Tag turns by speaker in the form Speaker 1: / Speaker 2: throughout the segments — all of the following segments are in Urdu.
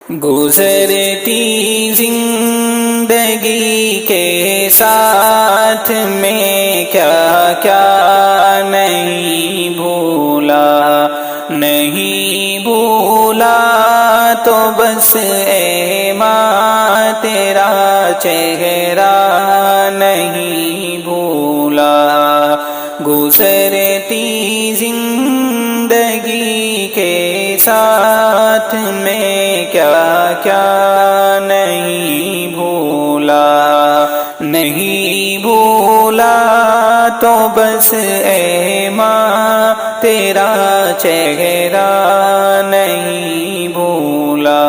Speaker 1: گزرتی زندگی کے ساتھ میں کیا کیا نہیں بھولا، نہیں بھولا تو بس اے ماں تیرا چہرہ نہیں بھولا۔ گزرتی زندگی کے ساتھ میں کیا کیا نہیں بھولا، نہیں بھولا تو بس اے ماں تیرا چہرہ نہیں بھولا۔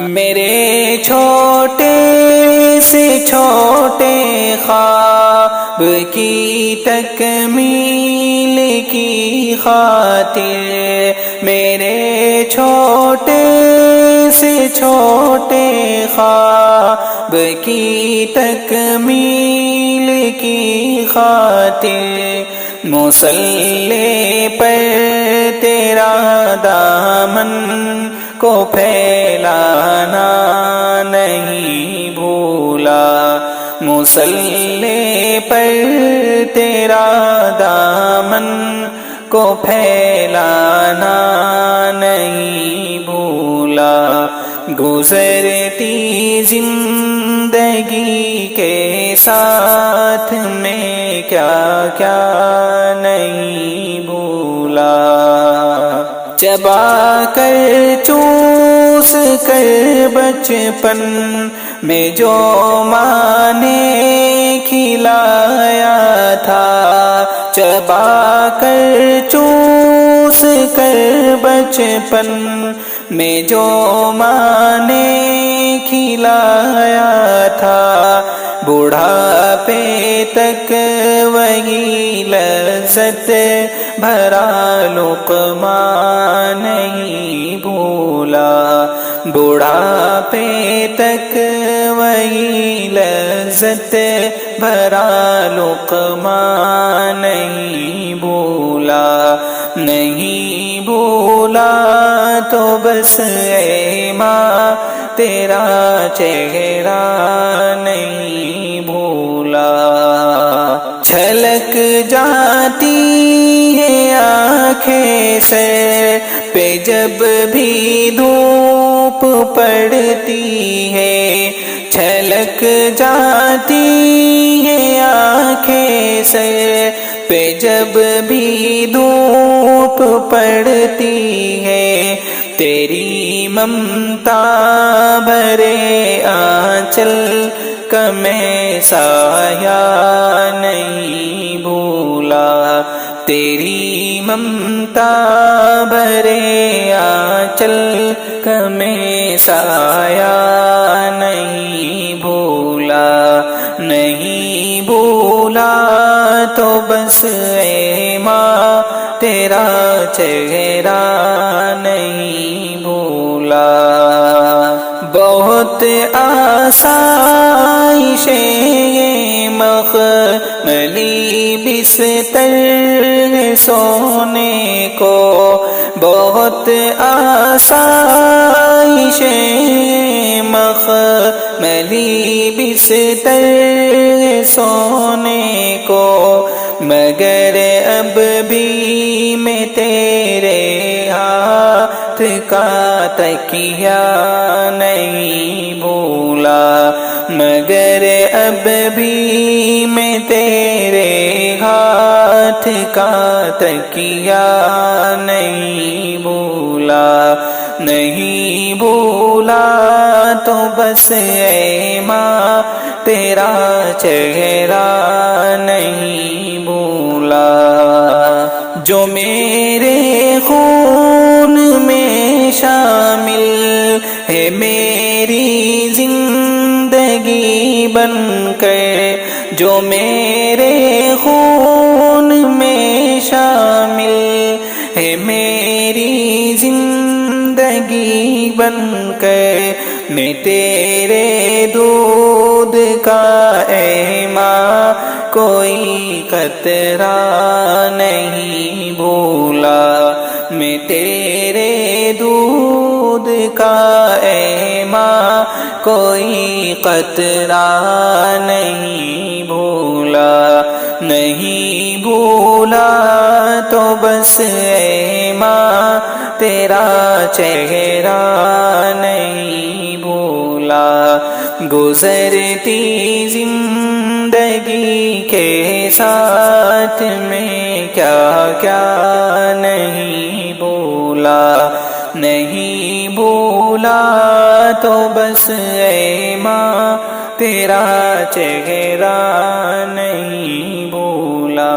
Speaker 1: میرے چھوٹے سے چھوٹے خواب کی تکمیل کی خاطر، میرے چھوٹے سے چھوٹے خواب کی تکمیل کی خاطر، مصلی پر تیرا دامن کو پھیلانا نہیں بھولا، مصلی پر تیرا دامن کو پھیلانا نہیں بھولا۔ گزرتی زندگی کے ساتھ میں کیا کیا نہیں بھولا، چبا کر چوس کر بچپن میں جو ماں نے کھلایا تھا، چبا کر چوس کر بچپن میں جو ماں نے کھلایا تھا، بڑھاپے تک وہی لذت بھرا لقمہ نہیں بھولا، بڑھاپے تک وہی لذت بھرا لقمہ نہیں بھولا، نہیں بھولا تو بس اے ماں تیرا چہرہ نہیں بھولا۔ چھلک جاتی ہے آنکھیں سر پہ جب بھی دھوپ پڑتی ہے، چھلک جاتی ہے آنکھیں سر پہ جب بھی دھوپ پڑتی ہے، تیری ممتا بھرے آنچل کا میں سایہ نہیں بھولا، تیری ممتا بھرے آنچل کا میں سایہ نہیں بھولا، نہیں بھولا تو بس اے ماں تیرا چہرہ نہیں بھولا۔ بہت آسائش ہے مخملی بستر ہے سونے کو، بہت آسائش ہے مخملی بستر ہے سونے کو، مگر اب بھی میں تیرے ہاتھ کا تکیہ نہیں بھولا، مگر اب بھی میں تیرے ہاتھ کا تکیہ نہیں بھولا، نہیں بھولا تو بس اے ماں تیرا چہرہ نہیں بھولا۔ جو میرے خون میں شامل ہے میری زندگی بن کر، جو میرے خون میں شامل ہے میری زندگی بن کر، میں تیرے دودھ کا اے ماں کوئی قطرہ نہیں بھولا، میں تیرے دودھ کا اے ماں کوئی قطرہ نہیں بھولا، نہیں بھولا تو بس اے ماں تیرا چہرہ نہیں بھولا، گزرتی زندگی کے ساتھ میں کیا کیا نہیں بھولا، نہیں بھولا تو بس اے ماں تیرا چہرہ نہیں بھولا۔